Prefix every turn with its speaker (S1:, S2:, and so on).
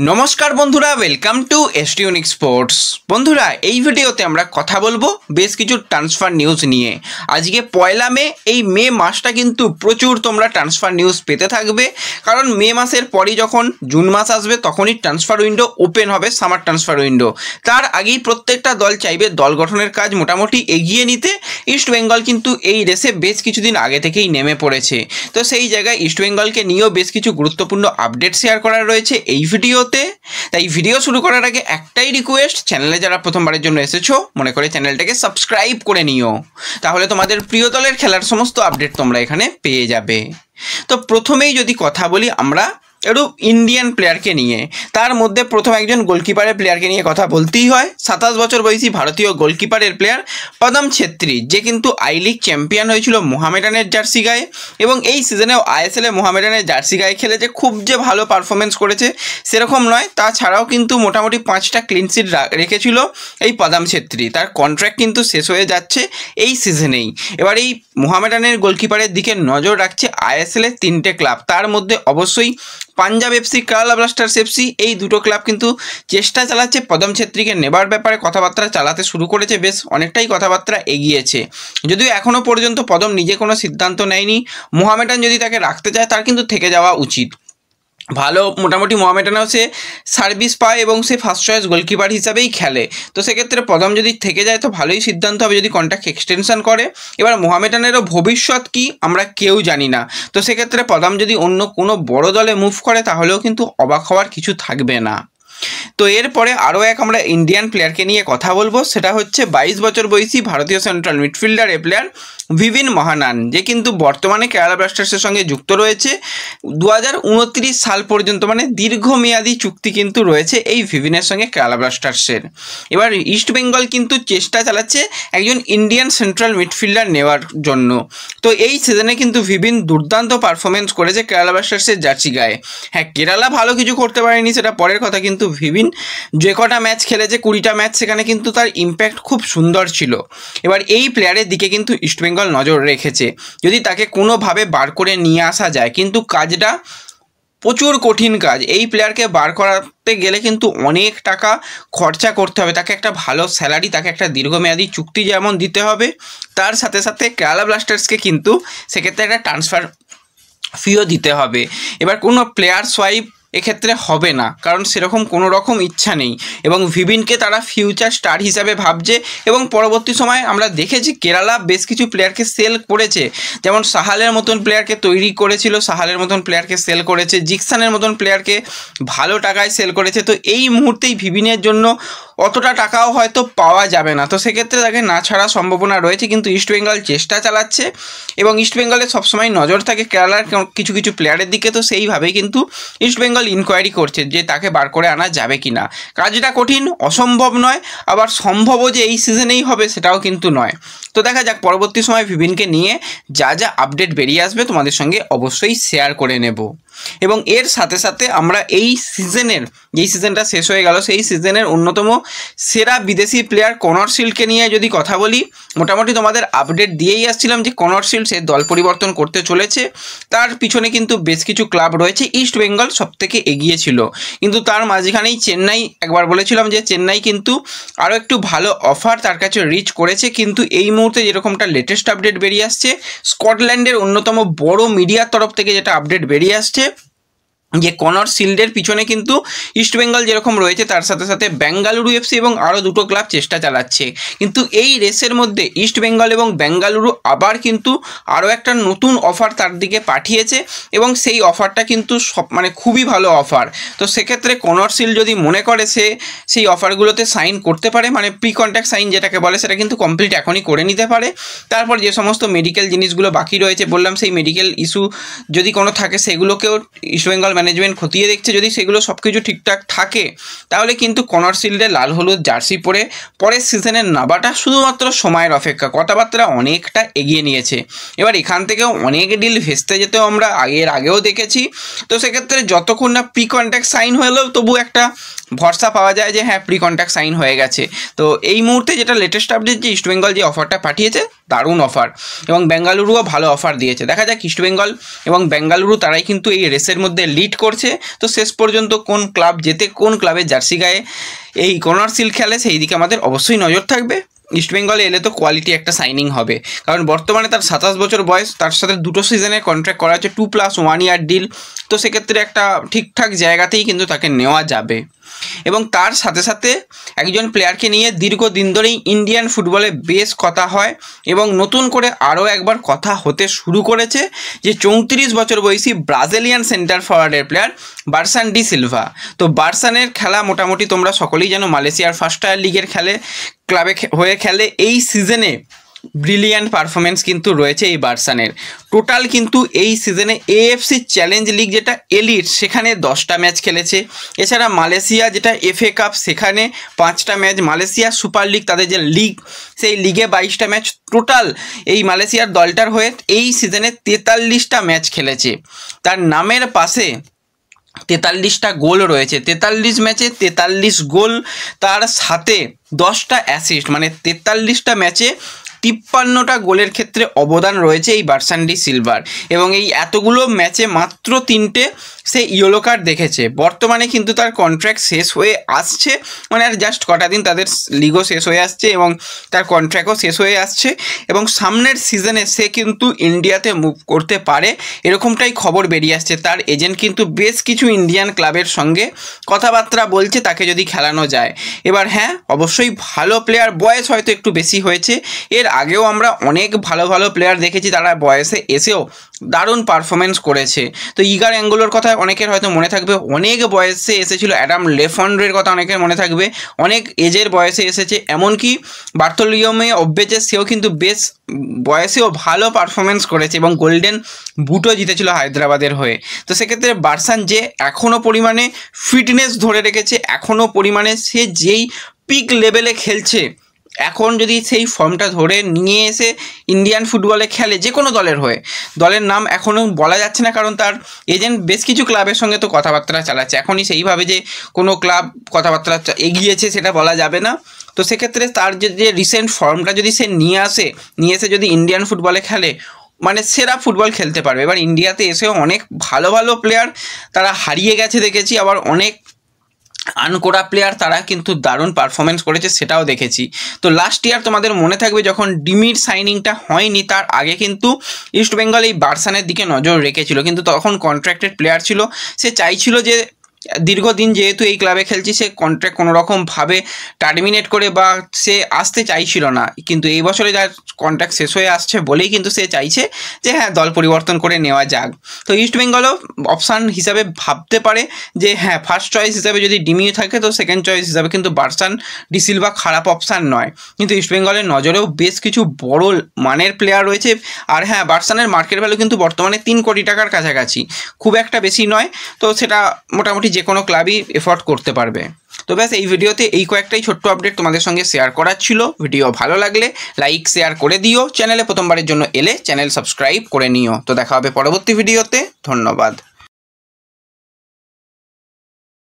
S1: নমস্কার বন্ধুরা, welcome to ST unique sports. বন্ধুরা, এই ভিডিওতে আমরা কথা বলবো বেশ কিছু ট্রান্সফার নিউজ নিয়ে। আজকে পয়লা মে, এই মে মাসটা কিন্তু প্রচুর তোমরা ট্রান্সফার নিউজ পেতে থাকবে, কারণ মে মাসের পরই যখন জুন মাস আসবে তখনই ট্রান্সফার উইন্ডো ওপেন হবে, সামার ট্রান্সফার উইন্ডো। তার আগেই প্রত্যেকটা দল চাইবে দল গঠনের কাজ মোটামুটি এগিয়ে নিতে। ইস্ট বেঙ্গল কিন্তু এই রেসে বেশ কিছুদিন আগে থেকেই নেমে পড়েছে, তো সেই জায়গায় ইস্ট বেঙ্গলকে নিয়েও বেশ কিছু গুরুত্বপূর্ণ আপডেট শেয়ার করা রয়েছে এই ভিডিওতে। তাই ভিডিও শুরু করার আগে একটাই রিকোয়েস্ট, চ্যানেলে যারা প্রথমবারের জন্য এসেছো মনে করে চ্যানেলটাকে সাবস্ক্রাইব করে নিও, তাহলে তোমাদের প্রিয় দলের খেলার সমস্ত আপডেট তোমরা এখানে পেয়ে যাবে। তো প্রথমেই যদি কথা বলি আমরা একটু ইন্ডিয়ান প্লেয়ারকে নিয়ে, তার মধ্যে প্রথম একজন গোলকিপারের প্লেয়ারকে নিয়ে কথা বলতেই হয়। 27 বছর বয়সী ভারতীয় গোলকিপারের প্লেয়ার পদম ছেত্রী, যে কিন্তু আই লিগ চ্যাম্পিয়ন হয়েছিল মোহামেডানের জার্সি গায়ে, এবং এই সিজনেও আইএসএলে মোহামেডানের জার্সি গায়ে খেলেছে। খুব যে ভালো পারফরমেন্স করেছে সেরকম নয়, তাছাড়াও কিন্তু মোটামুটি 5টা ক্লিনশিট রেখেছিল এই পদম ছেত্রী। তার কন্ট্রাক্ট কিন্তু শেষ হয়ে যাচ্ছে এই সিজনেই। এবার এই মোহামেডানের গোলকিপারের দিকে নজর রাখছে আইএসএলের 3টে ক্লাব, তার মধ্যে অবশ্যই Punjab FC, Kerala Blasters FC, এই দুটো ক্লাব কিন্তু চেষ্টা চালাচ্ছে পদম ছেত্রীকে নেবার ব্যাপারে, কথাবার্তা চালাতে শুরু করেছে, বেশ অনেকটাই কথাবার্তা এগিয়েছে। যদিও এখনও পর্যন্ত পদম নিজে কোনো সিদ্ধান্ত নেয়নি। মোহামেডান যদি তাকে রাখতে চায় তার কিন্তু থেকে যাওয়া উচিত। ভালো মোটামুটি মোহামেডানেও সে সার্ভিস পায় এবং সে ফার্স্ট চয়েস গোলকিপার হিসাবেই খেলে, তো সেক্ষেত্রে পদম যদি থেকে যায় তো ভালোই সিদ্ধান্ত হবে যদি কন্ট্রাক্ট এক্সটেনশন করে। এবার মোহামেডানেরও ভবিষ্যৎ কি আমরা কেউ জানি না, তো সেক্ষেত্রে পদম যদি অন্য কোনো বড় দলে মুভ করে তাহলেও কিন্তু অবাক হওয়ার কিছু থাকবে না। তো এরপরে আরও এক আমরা ইন্ডিয়ান প্লেয়ারকে নিয়ে কথা বলবো, সেটা হচ্ছে 22 বছর বয়সী ভারতীয় central midfielder player Vibin Mohanan, যে কিন্তু বর্তমানে কেরালা ব্লাস্টার্সের সঙ্গে যুক্ত রয়েছে 2029 সাল পর্যন্ত, মানে দীর্ঘমেয়াদী চুক্তি কিন্তু রয়েছে এই ভিভিনের সঙ্গে কেরালা ব্লাস্টার্সের। এবার ইস্ট বেঙ্গল কিন্তু চেষ্টা চালাচ্ছে একজন ইন্ডিয়ান সেন্ট্রাল মিডফিল্ডার নেওয়ার জন্য। তো এই সিজনে কিন্তু ভিভিন দুর্দান্ত পারফরমেন্স করেছে কেরালা ব্লাস্টার্সের জার্সি গায়ে। হ্যাঁ, কেরালা ভালো কিছু করতে পারেনি সেটা পরের কথা, কিন্তু ভিভিন যে কটা ম্যাচ খেলেছে 20টা ম্যাচ, সেখানে কিন্তু তার ইম্প্যাক্ট খুব সুন্দর ছিল। এবার এই প্লেয়ারের দিকে কিন্তু ইস্ট বেঙ্গল নজর রেখেছে, যদি তাকে কোনোভাবে বার করে নিয়ে আসা যায়, কিন্তু কাজটা প্রচুর কঠিন কাজ। এই প্লেয়ারকে বার করাতে গেলে কিন্তু অনেক টাকা খরচা করতে হবে, তাকে একটা ভালো স্যালারি, তাকে একটা দীর্ঘমেয়াদী চুক্তি যেমন দিতে হবে, তার সাথে সাথে কেরালা ব্লাস্টার্সকে কিন্তু সেক্ষেত্রে একটা ট্রান্সফার ফিও দিতে হবে। এবার কোনো প্লেয়ার সোয়াইপ এক্ষেত্রে হবে না, কারণ সেরকম কোনো রকম ইচ্ছা নেই, এবং ভিভিনকে তারা ফিউচার স্টার হিসাবে ভাবছে। এবং পরবর্তী সময় আমরা দেখেছি কেরালা বেশ কিছু প্লেয়ারকে সেল করেছে, যেমন সাহালের মতন প্লেয়ারকে তৈরি করেছিল, সাহালের মতন প্লেয়ারকে সেল করেছে, জিকসানের মতন প্লেয়ারকে ভালো টাকায় সেল করেছে। তো এই মুহূর্তেই ভিভিনের জন্য অতটা টাকাও হয়তো পাওয়া যাবে না, তো সেক্ষেত্রে তাকে না ছাড়া সম্ভাবনা রয়েছে। কিন্তু ইস্ট বেঙ্গল চেষ্টা চালাচ্ছে, এবং ইস্ট বেঙ্গলের সবসময় নজর থাকে কেরালার কিছু কিছু প্লেয়ারের দিকে, তো সেইভাবেই কিন্তু ইস্ট বেঙ্গল ইনকোয়ারি করছে যে তাকে বার করে আনা যাবে কিনা। কাজটা কঠিন, অসম্ভব নয়, আবার সম্ভবও যে এই সিজনেই হবে সেটাও কিন্তু নয়। তো দেখা যাক পরবর্তী সময় ভিভিনকে নিয়ে যা যা আপডেট বেরিয়ে আসবে তোমাদের সঙ্গে অবশ্যই শেয়ার করে নেব। এবং এর সাথে সাথে আমরা এই সিজনের, যেই সিজনটা শেষ হয়ে গেল সেই সিজনের অন্যতম সেরা বিদেশি প্লেয়ার কনর শিল্ডকে নিয়ে যদি কথা বলি, মোটামুটি তোমাদের আপডেট দিয়েই আসছিলাম যে কনর শিল্ড সে দল পরিবর্তন করতে চলেছে। তার পিছনে কিন্তু বেশ কিছু ক্লাব রয়েছে, ইস্ট বেঙ্গল সবথেকে এগিয়ে ছিল, কিন্তু তার মাঝখানেই চেন্নাই, একবার বলেছিলাম যে চেন্নাই কিন্তু আরও একটু ভালো অফার তার কাছে রিচ করেছে। কিন্তু এই মুহূর্তে যেরকমটা লেটেস্ট আপডেট বেরিয়ে আসছে, স্কটল্যান্ডের অন্যতম বড় মিডিয়ার তরফ থেকে যেটা আপডেট বেরিয়ে আসছে, যে কনর শিল্ডের পিছনে কিন্তু ইস্ট বেঙ্গল যেরকম রয়েছে তার সাথে সাথে বেঙ্গালুরু এফসি এবং আরও দুটো ক্লাব চেষ্টা চালাচ্ছে। কিন্তু এই রেসের মধ্যে ইস্ট বেঙ্গল এবং বেঙ্গালুরু আবার কিন্তু আরও একটা নতুন অফার তার দিকে পাঠিয়েছে, এবং সেই অফারটা কিন্তু মানে খুবই ভালো অফার। তো সেক্ষেত্রে কনর শিল্ড যদি মনে করে সে সেই অফারগুলোতে সাইন করতে পারে, মানে প্রি কন্ট্রাক্ট সাইন যেটাকে বলে, সেটা কিন্তু কমপ্লিট এখনই করে নিতে পারে। তারপর যে সমস্ত মেডিকেল জিনিসগুলো বাকি রয়েছে, বললাম সেই মেডিকেল ইস্যু যদি কোনো থাকে সেগুলোকেও ইস্ট বেঙ্গল ম্যানেজমেন্ট খতিয়ে দেখছে। যদি সেগুলো সব কিছু ঠিকঠাক থাকে তাহলে কিন্তু কনর শিল্ডে লাল হলুদ জার্সি পরে পরের সিজনের নাবাটা শুধুমাত্র সময়ের অপেক্ষা, কথাবার্তা অনেকটা এগিয়ে নিয়েছে। এবার এখান থেকেও অনেক ডিল ভেস্তে যেতেও আমরা আগেও দেখেছি। তো সেক্ষেত্রে যতক্ষণ না প্রি কন্ট্রাক্ট সাইন হলেও তবু একটা ভরসা পাওয়া যায় যে হ্যাঁ প্রি কন্ট্রাক্ট সাইন হয়ে গেছে। তো এই মুহূর্তে যেটা লেটেস্ট আপডেট, যে ইস্ট বেঙ্গল যে অফারটা পাঠিয়েছে দারুণ অফার, এবং বেঙ্গালুরুও ভালো অফার দিয়েছে। দেখা যাক ইস্টবেঙ্গল এবং বেঙ্গালুরু তারাই কিন্তু এই রেসের মধ্যে লিড করছে। তো শেষ পর্যন্ত কোন ক্লাব জেতে, কোন ক্লাবের জার্সি গায়ে এই কর্নার সিল খেলে, সেই দিকে আমাদের অবশ্যই নজর থাকবে। ইস্টবেঙ্গলে এলে তো কোয়ালিটি একটা সাইনিং হবে, কারণ বর্তমানে তার 27 বছর বয়স, তার সাথে 2 সিজনের কন্ট্রাক্ট করা হচ্ছে, 2+1 ইয়ার ডিল। তো সেক্ষেত্রে একটা ঠিকঠাক জায়গাতেই কিন্তু তাকে নেওয়া যাবে। এবং তার সাথে সাথে একজন প্লেয়ারকে নিয়ে দীর্ঘদিন ধরেই ইন্ডিয়ান ফুটবলে বেশ কথা হয়, এবং নতুন করে আরও একবার কথা হতে শুরু করেছে, যে 34 বছর বয়সী ব্রাজিলিয়ান সেন্টার ফরওয়ার্ডের প্লেয়ার বার্সান ডি সিলভা। তো বার্সানের খেলা মোটামুটি তোমরা সকলেই জানো, মালয়েশিয়ার ফার্স্ট টায়ার লিগের ক্লাবে হয়ে খেলে। এই সিজনে ব্রিলিয়ান্ট পারফরমেন্স কিন্তু রয়েছে এই বার্সানের। টোটাল কিন্তু এই সিজনে এএফসি চ্যালেঞ্জ লিগ যেটা এলিট, সেখানে 10টা ম্যাচ খেলেছে। এছাড়া মালয়েশিয়া যেটা FA কাপ, সেখানে 5টা ম্যাচ। মালয়েশিয়া সুপার লিগ, তাদের যে লিগ, সেই লিগে 22টা ম্যাচ। টোটাল এই মালয়েশিয়ার দলটার হয়ে এই সিজনে 43টা ম্যাচ খেলেছে। তার নামের পাশে 43টা গোল রয়েছে, 43 ম্যাচে 43 গোল, তার সাথে 10টা অ্যাসিস্ট, মানে 43টা ম্যাচে 53টা গোলের ক্ষেত্রে অবদান রয়েছে এই বার্সান ডি সিলভার। এবং এই এতগুলো ম্যাচে মাত্র 3টে সে ইয়েলো কার্ড দেখেছে। বর্তমানে কিন্তু তার কন্ট্রাক্ট শেষ হয়ে আসছে, মানে আর জাস্ট কটা দিন তাদের লিগও শেষ হয়ে আসছে এবং তার কন্ট্রাক্টও শেষ হয়ে আসছে, এবং সামনের সিজনে সে কিন্তু ইন্ডিয়াতে মুভ করতে পারে, এরকমটাই খবর বেরিয়ে আসছে। তার এজেন্ট কিন্তু বেশ কিছু ইন্ডিয়ান ক্লাবের সঙ্গে কথাবার্তা বলছে তাকে যদি খেলানো যায়। এবার হ্যাঁ, অবশ্যই ভালো প্লেয়ার, বয়স হয়তো একটু বেশি হয়েছে। এর আগেও আমরা অনেক ভালো ভালো প্লেয়ার দেখেছি, তারা বয়সে এসেও দারুণ পারফরমেন্স করেছে। তো ইগার অ্যাঙ্গোলোর কথা অনেকের হয়তো মনে থাকবে, অনেক বয়সে এসেছিল। অ্যাডাম লেফন্ড্রের কথা অনেকের মনে থাকবে, অনেক এজের বয়সে এসেছে। এমনকি বার্থোলিওমে অব্বেচেস, সেও কিন্তু বেশ বয়সেও ভালো পারফরমেন্স করেছে এবং গোল্ডেন বুটও জিতেছিল হায়দ্রাবাদের হয়ে। তো সেক্ষেত্রে বার্সান যে এখনও পরিমাণে ফিটনেস ধরে রেখেছে, এখনও পরিমাণে সে যেই পিক লেভেলে খেলছে, এখন যদি সেই ফর্মটা ধরে নিয়ে এসে ইন্ডিয়ান ফুটবলে খেলে যে কোনো দলের হয়ে, দলের নাম এখনও বলা যাচ্ছে না, কারণ তার এজেন্ট বেশ কিছু ক্লাবের সঙ্গে তো কথাবার্তা চালাচ্ছে। এখনই সেইভাবে যে কোনো ক্লাব কথাবার্তা এগিয়েছে সেটা বলা যাবে না। তো সেক্ষেত্রে তার যে রিসেন্ট ফর্মটা যদি সে নিয়ে এসে যদি ইন্ডিয়ান ফুটবলে খেলে, মানে সেরা ফুটবল খেলতে পারবে। এবার ইন্ডিয়াতে এসেও অনেক ভালো ভালো প্লেয়ার তারা হারিয়ে গেছে দেখেছি, আবার অনেক আনকোরা প্লেয়ার তারা কিন্তু দারুণ পারফরমেন্স করেছে, সেটাও দেখেছি। তো লাস্ট ইয়ার তোমাদের মনে থাকবে যখন ডিমির সাইনিংটা হয়নি, তার আগে কিন্তু ইস্টবেঙ্গল এই বার্সানের দিকে নজর রেখেছিল, কিন্তু তখন কন্ট্রাক্টেড প্লেয়ার ছিল। সে চাইছিল যে দীর্ঘদিন যেহেতু এই ক্লাবে খেলছি, সে কন্ট্রাক্ট কোনোরকমভাবে টার্মিনেট করে বা সে আসতে চাইছিল না। কিন্তু এই বছরে যার কন্ট্রাক্ট শেষ হয়ে আসছে বলেই কিন্তু সে চাইছে যে হ্যাঁ, দল পরিবর্তন করে নেওয়া যাক। তো ইস্টবেঙ্গলও অপশান হিসাবে ভাবতে পারে যে হ্যাঁ, ফার্স্ট চয়েস হিসাবে যদি ডিমি থাকে, তো সেকেন্ড চয়েস হিসাবে কিন্তু বার্সান ডি সিলভা খারাপ অপশান নয়। কিন্তু ইস্টবেঙ্গলের নজরেও বেশ কিছু বড় মানের প্লেয়ার রয়েছে। আর হ্যাঁ, বার্সানের মার্কেট ভ্যালু কিন্তু বর্তমানে 3 কোটি টাকার কাছাকাছি, খুব একটা বেশি নয়। তো সেটা মোটামুটি যে কোনো ক্লাবই এফোর্ড করতে পারবে। তো ব্যাস, এই ভিডিওতে এই কয়েকটাই ছোট্ট আপডেট তোমাদের সঙ্গে শেয়ার করার ছিল। ভিডিও ভালো লাগলে লাইক শেয়ার করে দিও, চ্যানেলে প্রথমবারের জন্য এলে চ্যানেল সাবস্ক্রাইব করে নিও। তো দেখা হবে পরবর্তী ভিডিওতে, ধন্যবাদ।